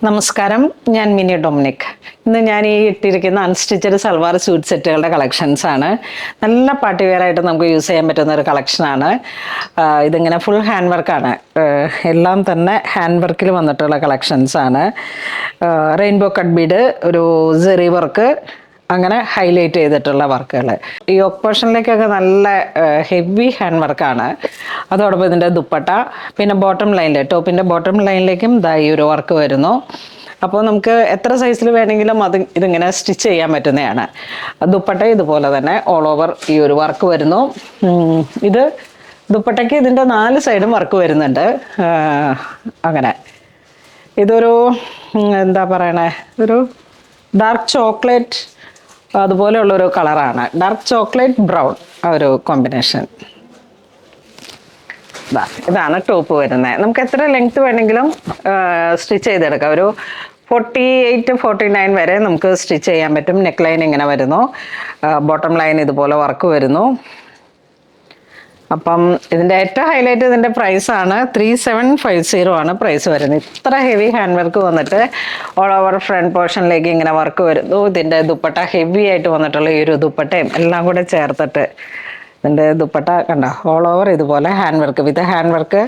നമസ്കാരം, ഞാൻ mini Dominic. ഇന്ന് ഞാൻ ഈ ഇട്ടിരിക്കുന്ന അൺസ്റ്റിച്ചഡ് സൽവാർ സ്യൂട്ട് സെറ്റുകളുടെ കളക്ഷൻസ് ആണ്. നല്ല പാർട്ടി വെയർ ആയിട്ട് നമുക്ക് യൂസ് ചെയ്യാൻ പറ്റുന്ന ഒരു കളക്ഷനാണ്. ഇതിങ്ങനെ ഫുൾ ഹാൻഡ് വർക്കാണ്. എല്ലാം തന്നെ ഹാൻഡ് വർക്കിൽ വന്നിട്ടുള്ള കളക്ഷൻസ് ആണ്. റെയിൻബോ കട്ട് ബീഡ്, ഒരു സെറി വർക്ക്, അങ്ങനെ ഹൈലൈറ്റ് ചെയ്തിട്ടുള്ള വർക്കുകൾ. ഈ യോക്ക് പോർഷനിലേക്കൊക്കെ നല്ല ഹെവി ഹാൻഡ് വർക്കാണ്. അതോടൊപ്പം ഇതിൻ്റെ ദുപ്പട്ട, പിന്നെ ബോട്ടം ലൈനിൽ, ടോപ്പിൻ്റെ ബോട്ടം ലൈനിലേക്കും ഈ ഒരു വർക്ക് വരുന്നു. അപ്പോൾ നമുക്ക് എത്ര സൈസിൽ വേണമെങ്കിലും ഇതിങ്ങനെ സ്റ്റിച്ച് ചെയ്യാൻ പറ്റുന്നതാണ്. ദുപ്പട്ട ഇതുപോലെ തന്നെ ഓൾ ഓവർ ഈ ഒരു വർക്ക് വരുന്നു. ഇത് ദുപ്പട്ടയ്ക്ക് ഇതിൻ്റെ 4 സൈഡും വർക്ക് വരുന്നുണ്ട്. അങ്ങനെ ഇതൊരു എന്താ പറയണേ, ഒരു ഡാർക്ക് ചോക്ലേറ്റ് അതുപോലെയുള്ളൊരു കളറാണ്. ഡാർക്ക് ചോക്ലേറ്റ് ബ്രൗൺ ആ ഒരു കോമ്പിനേഷൻ. ഇതാണ് ടോപ്പ് വരുന്നത്. നമുക്ക് എത്ര ലെങ്ത് വേണമെങ്കിലും സ്റ്റിച്ച് ചെയ്തെടുക്കാം. ഒരു 48-49 വരെ നമുക്ക് സ്റ്റിച്ച് ചെയ്യാൻ പറ്റും. നെക്ക് ലൈൻ ഇങ്ങനെ വരുന്നു, ബോട്ടം ലൈൻ ഇതുപോലെ വർക്ക് വരുന്നു. അപ്പം ഇതിൻ്റെ ഏറ്റവും ഹൈലൈറ്റ് ഇതിൻ്റെ പ്രൈസാണ്. 3750 ആണ് പ്രൈസ് വരുന്നത്. ഇത്ര ഹെവി ഹാൻഡ് വർക്ക് വന്നിട്ട് ഓൾ ഓവർ ഫ്രണ്ട് പോർഷനിലേക്ക് ഇങ്ങനെ വർക്ക് വരുന്നു. ഇതിൻ്റെ ദുപ്പട്ട ഹെവി ആയിട്ട് വന്നിട്ടുള്ള ഈ ഒരു ദുപ്പട്ടയും എല്ലാം കൂടെ ചേർത്തിട്ട് ഇതിൻ്റെ ദുപ്പട്ട കണ്ടോ, ഓൾ ഓവർ ഇതുപോലെ ഹാൻഡ് വർക്ക്, വിത്ത് ഹാൻഡ് വർക്ക്.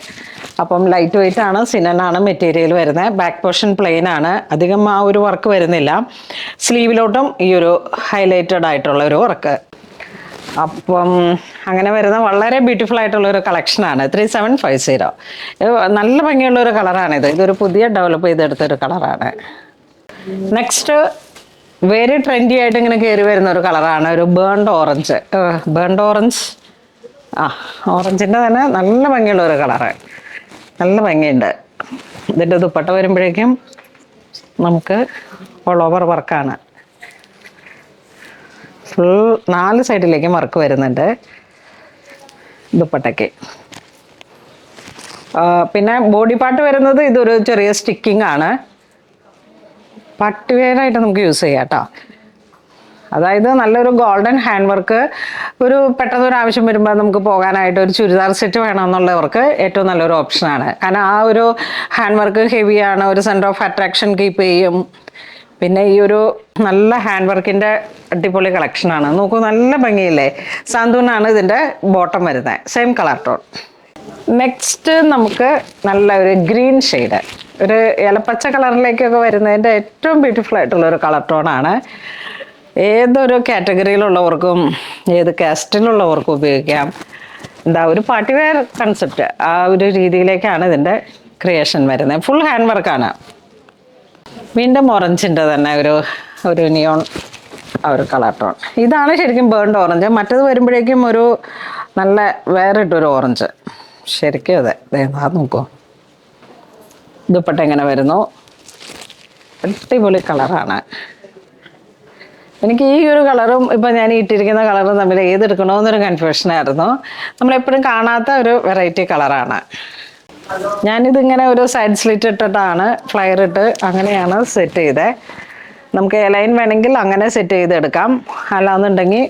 അപ്പം ലൈറ്റ് വെയിറ്റ് ആണ്, സിനനാണ് മെറ്റീരിയൽ വരുന്നത്. ബാക്ക് പോർഷൻ പ്ലെയിൻ ആണ്, അധികം ആ ഒരു വർക്ക് വരുന്നില്ല. സ്ലീവിലോട്ടും ഈ ഒരു ഹൈലൈറ്റഡ് ആയിട്ടുള്ള ഒരു വർക്ക്. അപ്പം അങ്ങനെ വരുന്ന വളരെ ബ്യൂട്ടിഫുൾ ആയിട്ടുള്ള ഒരു കളക്ഷനാണ് 3750. നല്ല ഭംഗിയുള്ള ഒരു കളറാണിത്. ഇതൊരു പുതിയ ഡെവലപ്പ് ചെയ്തെടുത്തൊരു കളറാണ്. നെക്സ്റ്റ് വെരി ട്രെൻഡി ആയിട്ട് ഇങ്ങനെ കയറി വരുന്ന ഒരു കളറാണ്, ഒരു ബേൺഡ് ഓറഞ്ച്. ഓറഞ്ചിൻ്റെ തന്നെ നല്ല ഭംഗിയുള്ള ഒരു കളറ്, നല്ല ഭംഗിയുണ്ട്. ഇതിൻ്റെ ദുപ്പട്ട വരുമ്പോഴേക്കും നമുക്ക് ഓൾ ഓവർ വർക്കാണ്. ഫുൾ 4 സൈഡിലേക്കും വർക്ക് വരുന്നുണ്ട് ദുപ്പട്ടയ്ക്ക്. പിന്നെ ബോഡി പാർട്ട് വരുന്നത് ഇതൊരു ചെറിയ സ്റ്റിക്കിംഗ് ആണ്. പട്ടുവെയറായിട്ട് നമുക്ക് യൂസ് ചെയ്യാം കേട്ടോ. അതായത് നല്ലൊരു ഗോൾഡൻ ഹാൻഡ് വർക്ക്, ഒരു പെട്ടെന്നൊരു ആവശ്യം വരുമ്പോൾ നമുക്ക് പോകാനായിട്ട് ഒരു ചുരിദാർ സെറ്റ് വേണമെന്നുള്ളവർക്ക് ഏറ്റവും നല്ലൊരു ഓപ്ഷനാണ്. കാരണം ആ ഒരു ഹാൻഡ് വർക്ക് ഹെവിയാണ്, ഒരു സെൻറ്റർ ഓഫ് അട്രാക്ഷൻ കീപ്പ് ചെയ്യും. പിന്നെ ഈ ഒരു നല്ല ഹാൻഡ് വർക്കിൻ്റെ അടിപൊളി കളക്ഷനാണ്. നോക്കൂ, നല്ല ഭംഗിയില്ലേ. സാന്തൂനാണ് ഇതിൻ്റെ ബോട്ടം വരുന്നത്, സെയിം കളർ ടോൺ. നെക്സ്റ്റ് നമുക്ക് നല്ല ഒരു ഗ്രീൻ ഷെയ്ഡ്, ഒരു ഇലപ്പച്ച കളറിലേക്കൊക്കെ വരുന്നതിൻ്റെ ഏറ്റവും ബ്യൂട്ടിഫുൾ ആയിട്ടുള്ള ഒരു കളർ ടോണാണ്. ഏതൊരു കാറ്റഗറിയിലുള്ളവർക്കും ഏത് കാസ്റ്റിലുള്ളവർക്കും ഉപയോഗിക്കാം. ഒരു പാർട്ടി വെയർ കൺസെപ്റ്റ്, ആ ഒരു രീതിയിലേക്കാണ് ഇതിൻ്റെ ക്രിയേഷൻ വരുന്നത്. ഫുൾ ഹാൻഡ് വർക്കാണ്. വീണ്ടും ഓറഞ്ചിൻ്റെ തന്നെ ഒരു നിയോൺ ആ ഒരു കളർ ടോൺ. ഇതാണ് ശരിക്കും ബേൺഡ് ഓറഞ്ച്. മറ്റത് വരുമ്പോഴേക്കും ഒരു നല്ല വേറിട്ടൊരു ഓറഞ്ച്. ശരിക്കും അതെ, നോക്കൂ. ദുപ്പട്ട എങ്ങനെ വരുന്നു, അടിപൊളി കളറാണ്. എനിക്ക് ഈ ഒരു കളറും ഇപ്പം ഞാൻ ഇട്ടിരിക്കുന്ന കളറും തമ്മിൽ ഏതെടുക്കണമെന്നൊരു കൺഫ്യൂഷനായിരുന്നു. നമ്മളെപ്പോഴും കാണാത്ത ഒരു വെറൈറ്റി കളറാണ്. ഞാനിതിങ്ങനെ ഒരു സൈഡ് സ്ലിറ്റ് ഇട്ടിട്ടാണ്, ഫ്ലയർ ഇട്ട് അങ്ങനെയാണ് സെറ്റ് ചെയ്തത്. നമുക്ക് ലൈൻ വേണമെങ്കിൽ അങ്ങനെ സെറ്റ് ചെയ്തെടുക്കാം. അല്ലാന്നുണ്ടെങ്കിൽ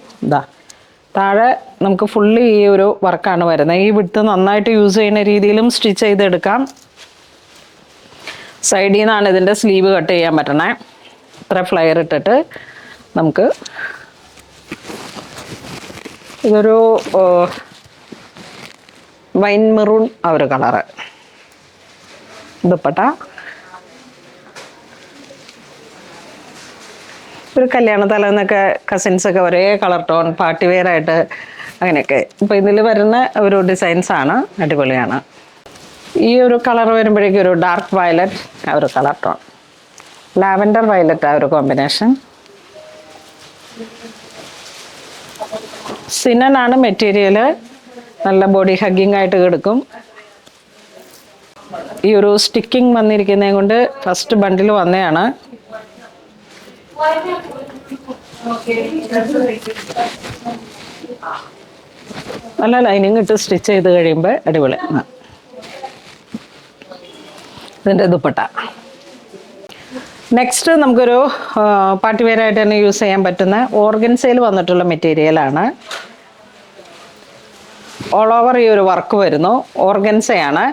താഴെ നമുക്ക് ഫുള്ളി ഈ ഒരു വർക്കാണ് വരുന്നത്. ഈ വിഡ്ത്ത് നന്നായിട്ട് യൂസ് ചെയ്യുന്ന രീതിയിലും സ്റ്റിച്ച് ചെയ്തെടുക്കാം. സൈഡിൽ നിന്നാണ് ഇതിൻ്റെ സ്ലീവ് കട്ട് ചെയ്യാൻ പറ്റണേ. ഇത്ര ഫ്ലയർ ഇട്ടിട്ട് നമുക്ക് ഇതൊരു വൈൻ മെറൂൺ ആ ഒരു കളറ് ദുപ്പട്ട. ഒരു കല്യാണ തലേന്നൊക്കെ കസിൻസൊക്കെ ഒരേ കളർ ടോൺ പാർട്ടി വെയർ ആയിട്ട് അങ്ങനെയൊക്കെ. ഇപ്പോൾ ഇതിൽ വരുന്ന ഒരു ഡിസൈൻസാണ്, അടിപൊളിയാണ്. ഈ ഒരു കളർ വരുമ്പോഴേക്കും ഒരു ഡാർക്ക് വയലറ്റ് ആ ഒരു കളർ ടോൺ, ലാവൻഡർ വയലറ്റ് ആ ഒരു കോമ്പിനേഷൻ. സിനനാണ് മെറ്റീരിയൽ, നല്ല ബോഡി ഹഗ്ഗിങ് ആയിട്ട് കിടക്കും. ഈ ഒരു സ്റ്റിക്കിങ് വന്നിരിക്കുന്നത് കൊണ്ട് ഫസ്റ്റ് ബണ്ടിൽ വന്നതാണ്. നല്ല ലൈനിങ് ഇട്ട് സ്റ്റിച്ച് ചെയ്ത് കഴിയുമ്പോൾ അടിപൊളി. ഇതിൻ്റെ ദുപ്പട്ട. നെക്സ്റ്റ് നമുക്കൊരു പാർട്ടി വെയർ ആയിട്ട് തന്നെ യൂസ് ചെയ്യാൻ പറ്റുന്ന ഓർഗൻസയിൽ വന്നിട്ടുള്ള മെറ്റീരിയലാണ്. ഓൾ ഓവർ ഈ ഒരു വർക്ക് വരുന്നു. ഓർഗൻസയാണ്.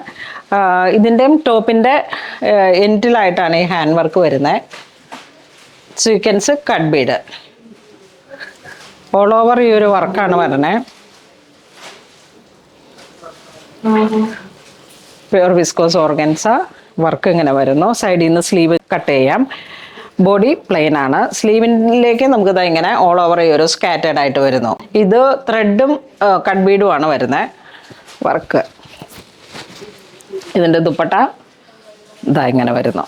ഇതിൻ്റെയും ടോപ്പിൻ്റെ എൻഡിലായിട്ടാണ് ഈ ഹാൻഡ് വർക്ക് വരുന്നത്. Sequence cut Bede all over ഈ ഒരു വർക്കാണ് വരണേ. പ്യുർ വിസ്കോസ് ഓർഗൻസ വർക്ക് ഇങ്ങനെ വരുന്നു. സൈഡിൽ നിന്ന് സ്ലീവ് കട്ട് ചെയ്യാം. ബോഡി പ്ലെയിൻ ആണ്. സ്ലീവിലേക്ക് നമുക്ക് ഇതാ ഇങ്ങനെ ഓൾ ഓവർ ഈ ഒരു സ്കാറ്റേഡ് ആയിട്ട് വരുന്നു. ഇത് ത്രെഡും കട്ട് ബീഡും ആണ് വരുന്നത് വർക്ക്. ഇതിൻ്റെ ദുപ്പട്ട ഇതാ ഇങ്ങനെ വരുന്നു.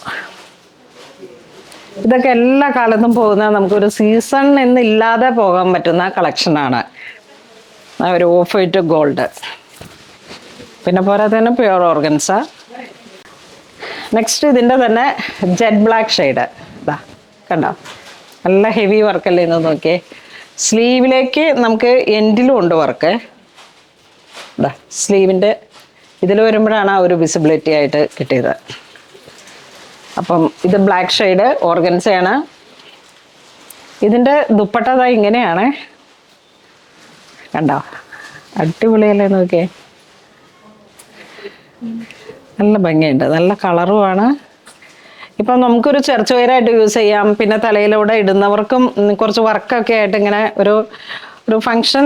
ഇതൊക്കെ എല്ലാ കാലത്തും പോകുന്ന നമുക്കൊരു സീസൺ എന്നില്ലാതെ പോകാൻ പറ്റുന്ന കളക്ഷനാണ്. ഒരു ഓഫ് വൈറ്റ് ഗോൾഡ്, പിന്നെ പോരാതെ തന്നെ പ്യുർ ഓർഗൻസ. നെക്സ്റ്റ് ഇതിൻ്റെ തന്നെ ജെറ്റ് ബ്ലാക്ക് ഷെയ്ഡ്. ഇതാ കണ്ടോ, നല്ല ഹെവി വർക്കല്ലേ എന്ന് നോക്കിയേ. സ്ലീവിലേക്ക് നമുക്ക് എൻഡിലും ഉണ്ട് വർക്ക്. ഇതാ സ്ലീവിൻ്റെ ഇതിൽ വരുമ്പോഴാണ് ആ ഒരു വിസിബിലിറ്റി ആയിട്ട് കിട്ടിയത്. അപ്പം ഇത് ബ്ലാക്ക് ഷെയ്ഡ് ഓർഗൻസയാണ്. ഇതിൻ്റെ ദുപ്പട്ട ഇങ്ങനെയാണ്. കണ്ടോ, അടിപൊളിയല്ലേ നോക്കിയേ. നല്ല ഭംഗിയുണ്ട്, നല്ല കളറുമാണ്. ഇപ്പം നമുക്കൊരു ചർച്ച് വെയറായിട്ട് യൂസ് ചെയ്യാം. പിന്നെ തലയിലൂടെ ഇടുന്നവർക്കും കുറച്ച് വർക്കൊക്കെ ആയിട്ട് ഇങ്ങനെ ഒരു ഫങ്ഷൻ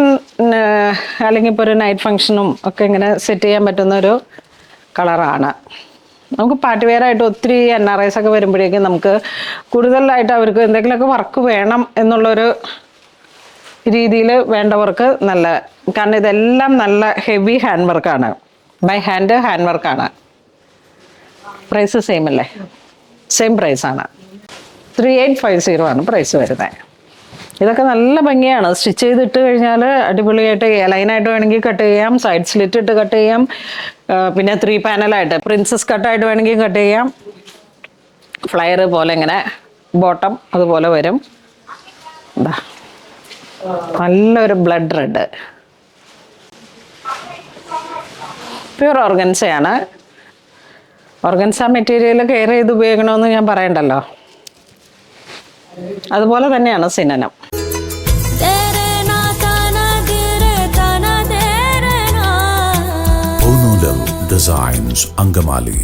അല്ലെങ്കിൽ ഇപ്പോൾ ഒരു നൈറ്റ് ഫങ്ഷനും ഒക്കെ ഇങ്ങനെ സെറ്റ് ചെയ്യാൻ പറ്റുന്ന ഒരു കളറാണ്. നമുക്ക് പാർട്ടി വെയറായിട്ട് ഒത്തിരി NRIs ഒക്കെ വരുമ്പോഴേക്കും നമുക്ക് കൂടുതലായിട്ട് അവർക്ക് എന്തെങ്കിലുമൊക്കെ വർക്ക് വേണം എന്നുള്ളൊരു രീതിയിൽ വേണ്ടവർക്ക് നല്ല, കാരണം ഇതെല്ലാം നല്ല ഹെവി ഹാൻഡ് വർക്കാണ്. ബൈ ഹാൻഡ് വർക്കാണ്. പ്രൈസ് സെയിം അല്ലേ? സെയിം പ്രൈസാണ്. 3850 ആണ് പ്രൈസ് വരുന്നത്. ഇതൊക്കെ നല്ല ഭംഗിയാണ്. സ്റ്റിച്ച് ചെയ്തിട്ട് കഴിഞ്ഞാൽ അടിപൊളിയായിട്ട് ലൈനായിട്ട് വേണമെങ്കിൽ കട്ട് ചെയ്യാം, സൈഡ് സ്ലിറ്റ് ഇട്ട് കട്ട് ചെയ്യാം, പിന്നെ 3 പാനലായിട്ട് പ്രിൻസസ് കട്ടായിട്ട് വേണമെങ്കിൽ കട്ട് ചെയ്യാം. ഫ്ലയർ പോലെ ഇങ്ങനെ ബോട്ടം അതുപോലെ വരും. എന്താ നല്ലൊരു ബ്ലഡ് റെഡ് പ്യുർ ഓർഗൻസയാണ്. ഓർഗൻസ മെറ്റീരിയൽ കെയർ ചെയ്ത് ഉപയോഗിക്കണമെന്ന് ഞാൻ പറയണ്ടല്ലോ. അതുപോലെ തന്നെയാണ് സിനനം. Designs Angamali.